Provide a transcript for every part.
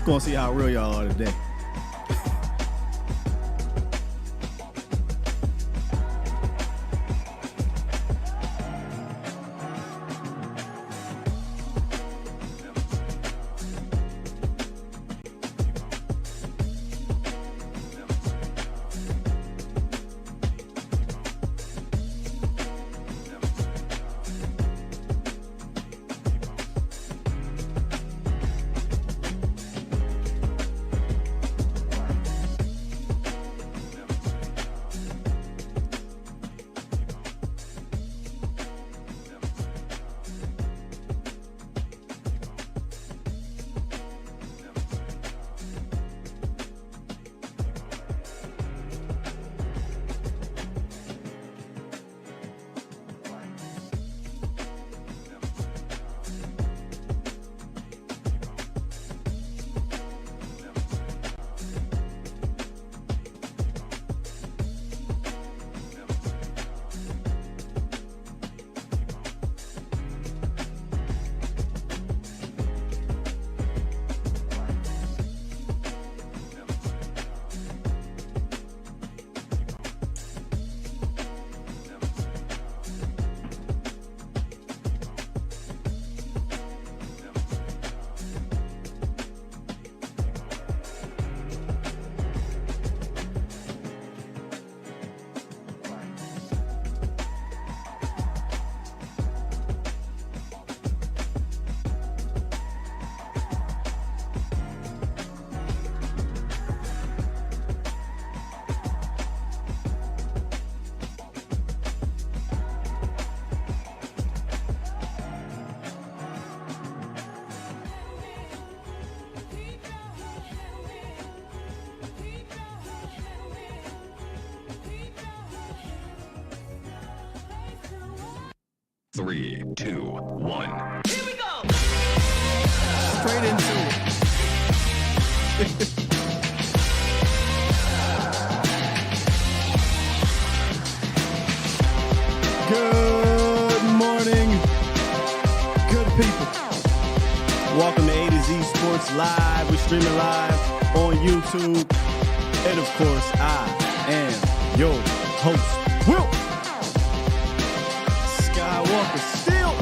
gonna see how real y'all are today. Three, two, one. Here we go. Straight into it. Good morning, good people. Welcome to A to Z Sports Live. We're streaming live on YouTube. And of course, I am your host, Will Skywalker. Still.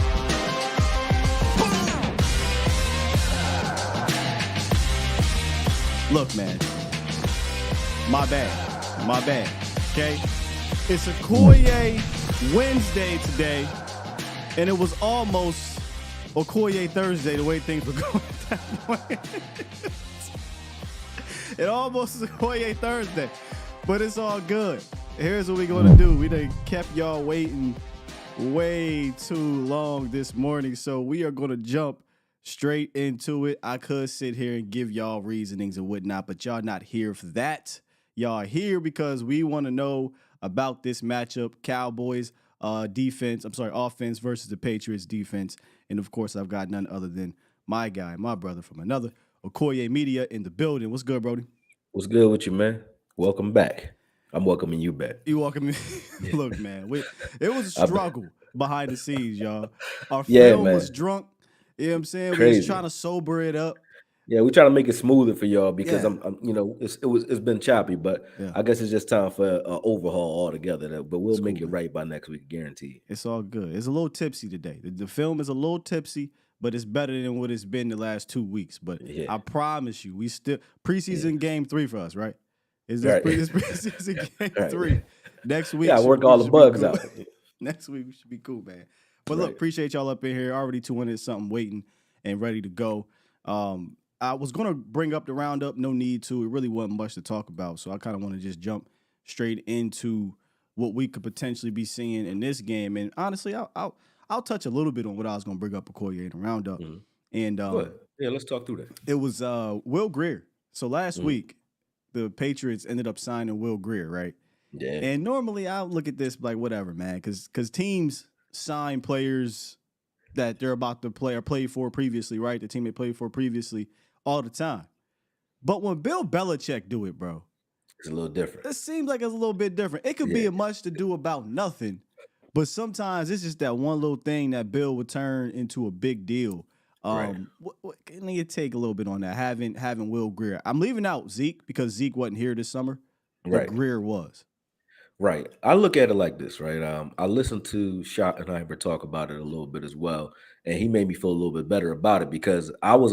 Look, man. My bad. Okay? It's Akoye Wednesday today, and it was almost Akoye Thursday the way things were going that way. It almost was Akoye Thursday, but it's all good. Here's what we're going to do. We done kept y'all waiting way too long this morning, so we are going to jump straight into it. I could sit here and give y'all reasonings and whatnot, but y'all not here for that. Y'all are here because we want to know about this matchup, Cowboys offense versus the Patriots defense. And of course, I've got none other than my guy, my brother from another, Akoye Media in the building. What's good, Brody? What's good with you, man? Welcome back. I'm welcoming you back. You welcome me. Look, man, it was a struggle behind the scenes, y'all. Our Yeah, film man. was drunk. You know what I'm saying? We Crazy. was trying to sober it up. Yeah, we try to make it smoother for y'all because Yeah. it's been choppy, but Yeah. I guess it's just time for an overhaul altogether. But we'll It's make cool, it man. right by next week, guaranteed. It's all good. It's a little tipsy today. The film is a little tipsy, but it's better than what it's been the last 2 weeks. But Yeah. I promise you, we still preseason game 3 for us, right? Is this Right. this preseason game Right. 3? Next week, Yeah, work we all the should be bugs good. out. Next week we should be cool, man. But look, Right. appreciate y'all up in here. Already 200 something waiting and ready to go. I was gonna bring up the roundup, no need to. It really wasn't much to talk about, so I kind of want to just jump straight into what we could potentially be seeing in this game. And honestly, I'll touch a little bit on what I was gonna bring up Akoye in the roundup. Mhm. And Go ahead. Yeah, let's talk through that. it was Will Grier. So last Mhm. week, the Patriots ended up signing Will Grier, right? Yeah. And normally I'll look at this like whatever, man, because teams sign players that they're about to play or played for previously, right? The team they played for previously all the time. But when Bill Belichick do it, bro, It's a little different. it seems like it's a little bit different. It could be Yeah. a much to do about nothing, but sometimes it's just that one little thing that Bill would turn into a big deal. Right. What can you take a little bit on that? Having Will Grier. I'm leaving out Zeke because Zeke wasn't here this summer, but Right. Grier was. Right. I look at it like this, right? I listened to Schottenheimer talk about it a little bit as well, and he made me feel a little bit better about it because I was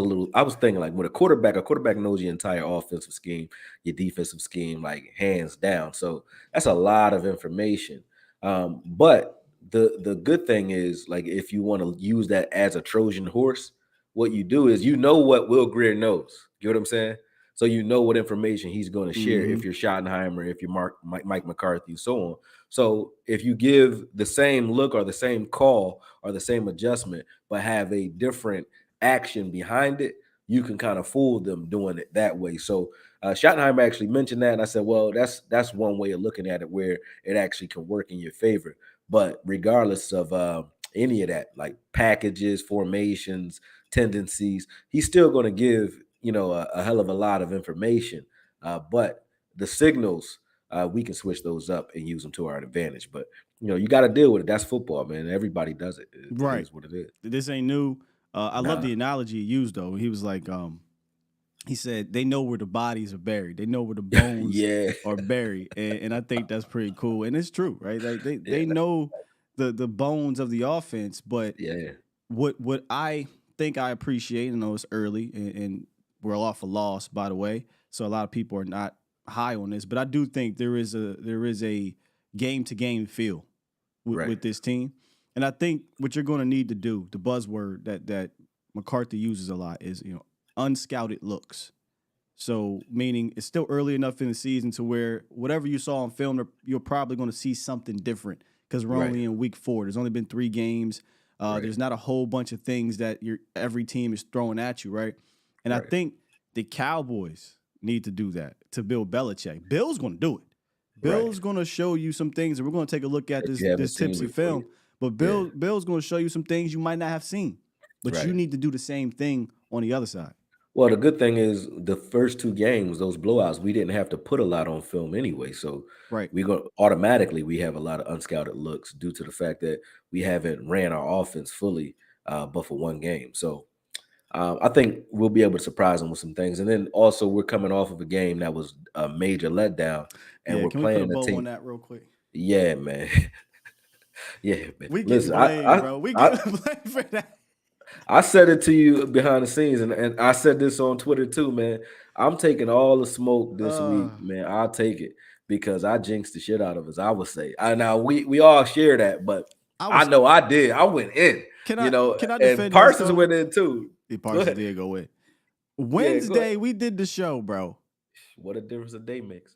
thinking like with a quarterback knows your entire offensive scheme, your defensive scheme, like hands down. So that's a lot of information. But the good thing is like if you want to use that as a Trojan horse, what you do is you know what Will Greer knows. You know what I'm saying? So you know what information he's going to share Mm-hmm. if you're Schottenheimer, if you're Mike McCarthy, so on. So if you give the same look or the same call or the same adjustment, but have a different action behind it, you can kind of fool them doing it that way. So Schottenheimer actually mentioned that, and I said, well, that's one way of looking at it where it actually can work in your favor. But regardless of any of that, like packages, formations, tendencies, he's still going to give a hell of a lot of information. But the signals, we can switch those up and use them to our advantage. But you got to deal with it. That's football, man. Everybody does it. It Right. is what it is. This ain't new. I love Nah. the analogy he used though. He was like, he said they know where the bodies are buried. They know where the bones Yeah. are buried, and I think that's pretty cool. And it's true, right? Like Yeah. they know the bones of the offense. But Yeah. what I think I appreciate, I know it's early, and we're off a loss, by the way, so a lot of people are not high on this. But I do think there is a game to game feel Right. with this team. And I think what you're going to need to do, the buzzword that McCarthy uses a lot is, unscouted looks. So meaning it's still early enough in the season to where whatever you saw on film, you're probably going to see something different because we're Right. only in week 4. There's only been 3 games. Right. There's not a whole bunch of things that every team is throwing at you, right? And I Right. think the Cowboys need to do that to Bill Belichick. Bill's going to do it. Bill's going to show you some things, and we're going to take a look at That you haven't this seen tipsy before. film. But Yeah. Bill's going to show you some things you might not have seen. But you Right. need to do the same thing on the other side. Well, the good thing is the first 2 games, those blowouts, we didn't have to put a lot on film anyway. So Right. we have a lot of unscouted looks due to the fact that we haven't ran our offense fully, but for 1 game. So I think we'll be able to surprise them with some things. And then also we're coming off of a game that was a major letdown, and Yeah, we're can we put a playing a bow team. on that real quick? Yeah, man. Yeah, man. We getting Listen, blamed, bro. We I, getting blamed for that. I said it to you behind the scenes, and I said this on Twitter too, man. I'm taking all the smoke this week, man. I'll take it because I jinxed the shit out of us. I would say. Now we all share that, but I know I did. I went in. Can I And defend Parsons this, went in too. Parsons did go in. Yeah, Wednesday, we did the show, bro. What a difference a day makes.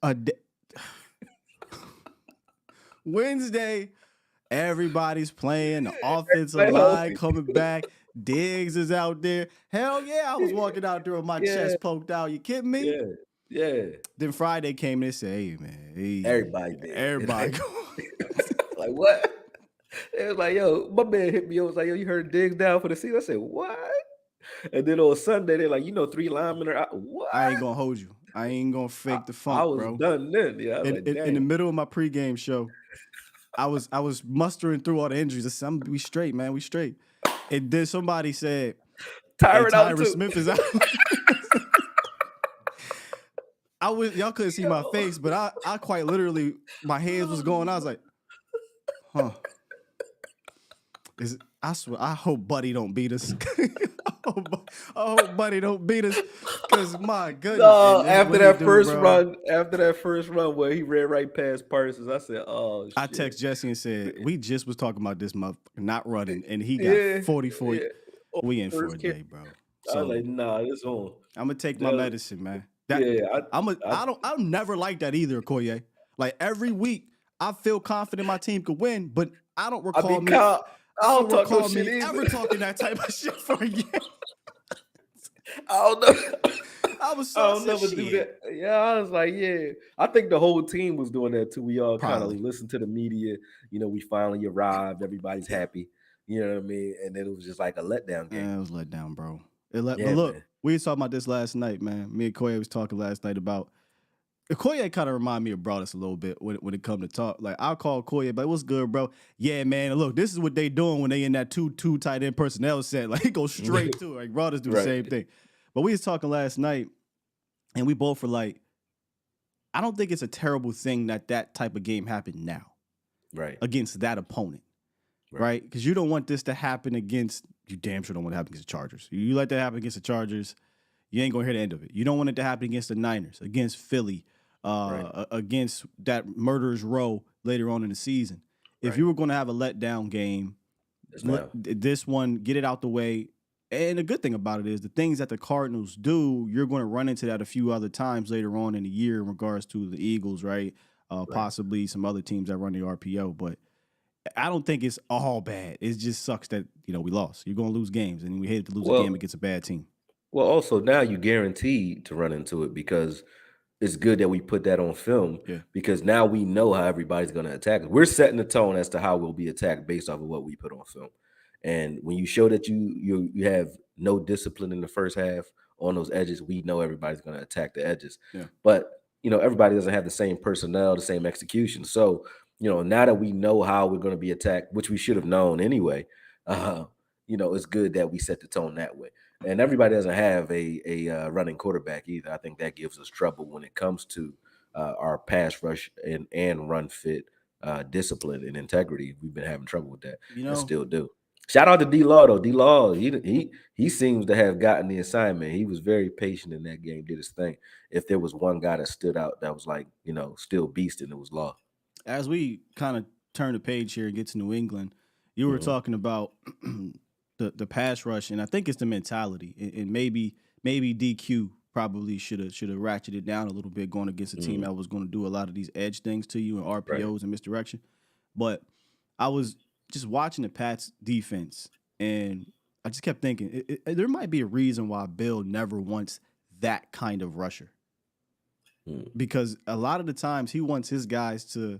Wednesday, everybody's playing. The offensive line coming back. Diggs is out there. Hell yeah, I was walking out there with my chest poked out. You kidding me? Yeah. Yeah. Then Friday came and they said, hey, man. Everybody did. Everybody. Like, what? It was like, yo, my man hit me. It was like, yo, you heard Diggs down for the season? I said, what? And then on Sunday, they're like, 3 linemen are out. What? I ain't going to hold you. I ain't going to fake the funk, I was bro. done then. Yeah, I was in the middle of my pregame show, I was mustering through all the injuries. I said, we straight, man. We straight. And then somebody said, Tyron Smith is out. Y'all couldn't see my face, but I quite literally, my hands was going. I was like, huh. I swear, I hope Buddy don't beat us. I hope Buddy don't beat us. Because my goodness. No, after that first run where he ran right past Parsons, I said, oh shit. I text Jesse and said, we just was talking about this motherfucker not running, and he got 44. Yeah. We in for a day, bro. So I was like, nah, this on. I'm gonna take my medicine, man. I'll never like that either, Akoye. Like every week, I feel confident my team could win, but I don't recall I don't talk no shit ever talking that type of shit for a year. I don't know. I was I don't never do that. Yeah, I was like, yeah. I think the whole team was doing that too. We all kind of listened to the media. We finally arrived. Everybody's happy. You know what I mean? And then it was just like a letdown game. Yeah, it was let down, bro. But look, man. We was talking about this last night, man. Me and Koye was talking last night about Akoye kind of remind me of Broadus a little bit when it come to talk. Like I'll call Akoye, but what's good, bro? Yeah, man. Look, this is what they doing when they in that two tight end personnel set. Like he goes straight to it. Like Broadus do the Right. same thing. But we was talking last night, and we both were like, I don't think it's a terrible thing that type of game happened now Right. against that opponent, right? Because you don't want this to happen against. You damn sure don't want it to happen against the Chargers. You let that happen against the Chargers, you ain't gonna hear the end of it. You don't want it to happen against the Niners, against Philly, against that murderer's row later on in the season. If you were going to have a letdown game, this one, get it out the way. And the good thing about it is the things that the Cardinals do, you're going to run into that a few other times later on in the year in regards to the Eagles, right? Possibly some other teams that run the RPO. But I don't think it's all bad. It just sucks that, we lost. You're going to lose games, and we hate to lose a game against a bad team. Well, also now you guaranteed to run into it because it's good that we put that on film because now we know how everybody's going to attack us. We're setting the tone as to how we'll be attacked based off of what we put on film. And when you show that you have no discipline in the first half on those edges, we know everybody's going to attack the edges. Yeah. But, everybody doesn't have the same personnel, the same execution. So, now that we know how we're going to be attacked, which we should have known anyway, it's good that we set the tone that way. And everybody doesn't have a running quarterback either. I think that gives us trouble when it comes to our pass rush and run fit discipline and integrity. We've been having trouble with that and still do. Shout out to D-Law, though. D-Law, he seems to have gotten the assignment. He was very patient in that game, did his thing. If there was one guy that stood out that was like, still beasting, it was Law. As we kind of turn the page here and get to New England, you were talking about the pass rush, and I think it's the mentality. And maybe DQ probably should have ratcheted it down a little bit going against a team that was going to do a lot of these edge things to you and RPOs and misdirection. But I was just watching the Pats defense, and I just kept thinking there might be a reason why Bill never wants that kind of rusher. Because a lot of the times he wants his guys to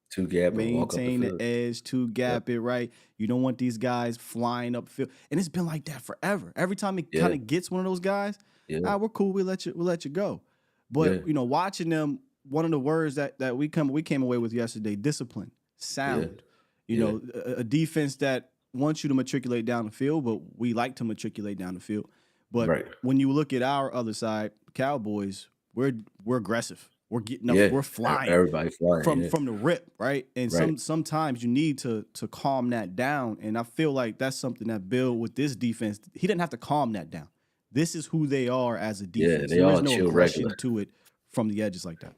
two-gap maintain the edge, two-gap it, right? You don't want these guys flying upfield. And it's been like that forever. Every time he kind of gets one of those guys, we're cool, we'll let you go. But, watching them, one of the words that we came away with yesterday, discipline, sound. A defense that wants you to matriculate down the field, but we like to matriculate down the field. But when you look at our other side, Cowboys, we're aggressive. We're getting up. We're flying. Everybody flying from the rip, right? And sometimes you need to calm that down. And I feel like that's something that Bill with this defense, he didn't have to calm that down. This is who they are as a defense. Yeah, There's no aggression to it from the edges like that.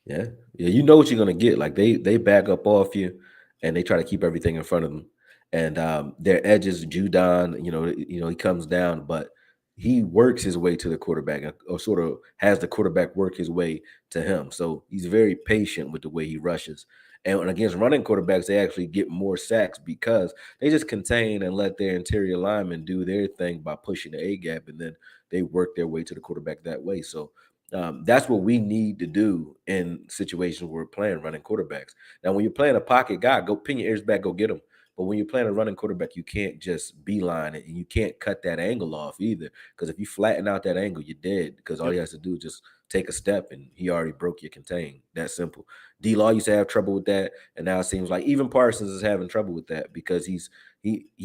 Yeah, you know what you're gonna get. Like they back up off you, and they try to keep everything in front of them. And their edges, Judon, he comes down, but he works his way to the quarterback, or sort of has the quarterback work his way to him. So he's very patient with the way he rushes. And against running quarterbacks, they actually get more sacks because they just contain and let their interior linemen do their thing by pushing the A gap, and then they work their way to the quarterback that way. So that's what we need to do in situations where we're playing running quarterbacks. Now, when you're playing a pocket guy, go pin your ears back, go get him. But when you're playing a running quarterback, you can't just beeline it, and you can't cut that angle off either. Because if you flatten out that angle, you're dead. Because all he has to do is just take a step, and he already broke your contain. That simple. D-Law used to have trouble with that, and now it seems like even Parsons is having trouble with that because he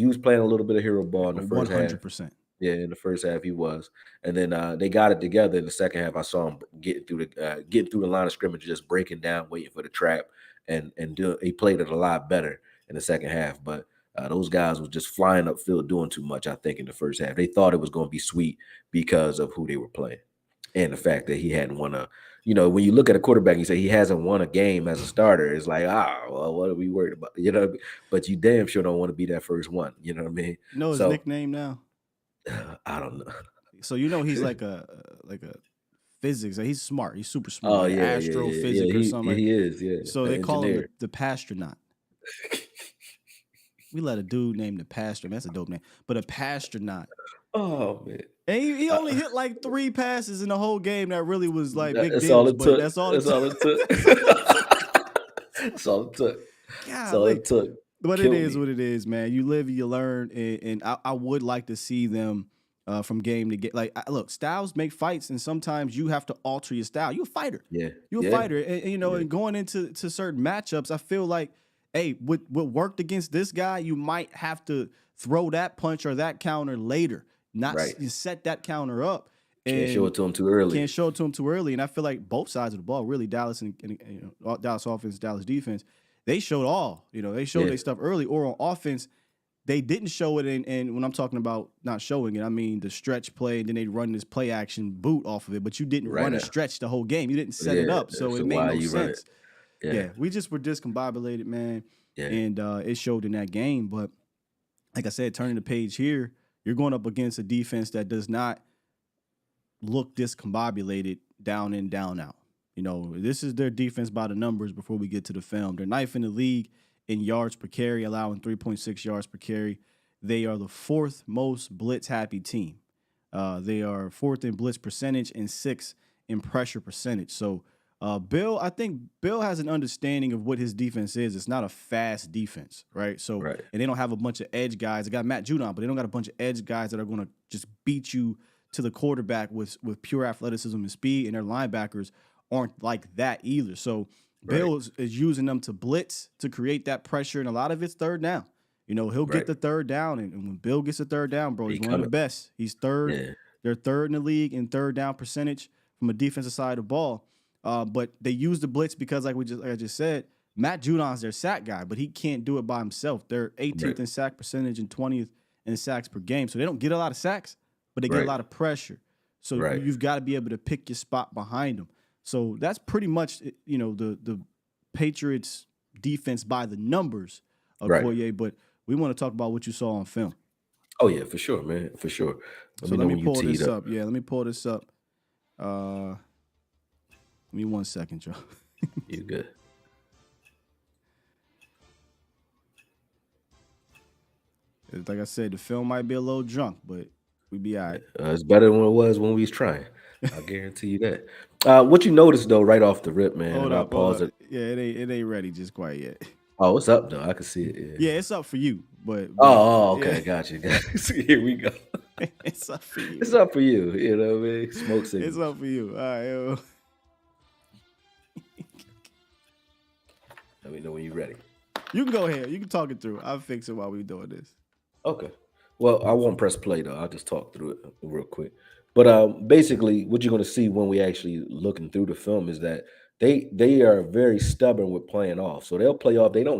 was playing a little bit of hero ball in the first 100%. half. Yeah, in the first half he was, and then they got it together in the second half. I saw him getting through the line of scrimmage, just breaking down, waiting for the trap, and he played it a lot better in the second half. But those guys was just flying upfield, doing too much. I think in the first half they thought it was going to be sweet because of who they were playing and the fact that he hadn't won a. When you look at a quarterback, you say he hasn't won a game as a starter. It's like, well, what are we worried about? You know what I mean? But you damn sure don't want to be that first one. You know what I mean? You know his nickname now? I don't know. So he's like a physics. He's smart. He's super smart. Oh, yeah, astrophysics or something. He is, yeah. So they call him the Pastronaut. We let a dude named the Pastor. That's a dope name. But a Pastronaut. Oh, man. And he only hit like 3 passes in the whole game that really was like big deals. That's all it took. That's all it took. That's all it took. But it is what it is, man. You live, you learn, and I would like to see them from game to get. Like, look, styles make fights, and sometimes you have to alter your style. You're a fighter. Yeah. You're a Yeah. fighter, and you know, Yeah. and going into certain matchups, I feel like, hey, what worked against this guy, you might have to throw that punch or that counter later, not Right. set that counter up, Can't show and it to him too early. can't show it to him too early. And I feel like both sides of the ball, really, Dallas and you know, Dallas offense, Dallas defense, they showed all. You know, they showed Yeah. their stuff early, or on offense, they didn't show it. And when I'm talking about not showing it, I mean the stretch play, and then they run this play action boot off of it. But you didn't Right run a now. stretch the whole game. You didn't set it Yeah. up, so it So made why no you run it? sense. Yeah. Yeah, we just were discombobulated, man, Yeah. and it showed in that game. But like I said, turning the page here, you're going up against a defense that does not look discombobulated down in, down out. You know, this is their defense by the numbers before we get to the film. They're ninth in the league in yards per carry, allowing 3.6 yards per carry. They are the fourth most blitz-happy team. They are fourth in blitz percentage and sixth in pressure percentage. So, I think Bill has an understanding of what his defense is. It's not a fast defense, right? So, Right. and they don't have a bunch of edge guys. They got Matt Judon, but they don't got a bunch of edge guys that are going to just beat you to the quarterback with pure athleticism and speed, and their linebackers aren't like that either. So Bill is using them to blitz, to create that pressure, and a lot of it's third down. You know, he'll get the third down, and when Bill gets the third down, bro, he's one of the best. He's third. Yeah. They're third in the league in third down percentage from a defensive side of the ball. But they use the blitz because, like I just said, Matt Judon's their sack guy, but he can't do it by himself. They're 18th in sack percentage and 20th in sacks per game. So they don't get a lot of sacks, but they get a lot of pressure. So you've got to be able to pick your spot behind them. So that's pretty much, you know, the Patriots defense by the numbers of Akoye. But we want to talk about what you saw on film. Oh yeah, for sure, man, for sure. So let me pull this up. Yeah, let me pull this up. Give me 1 second, Joe. You good? Like I said, the film might be a little drunk, but we be all right. It's better than it was when we was trying. I guarantee you that. What you noticed though, right off the rip, man. Hold up. Yeah, it ain't ready just quite yet. Oh, it's up though. I can see it. Yeah, it's up for you. But okay, yeah. Gotcha. Here we go. It's up for you. It's up for you. You know what I mean? Smoke signal. It's up for you. All right, yo. Let me know when you're ready. You can go ahead. You can talk it through. I'll fix it while we're doing this. Okay. Well, I won't press play though. I'll just talk through it real quick. But basically, what you're going to see when we actually looking through the film is that they are very stubborn with playing off. So they'll play off. They don't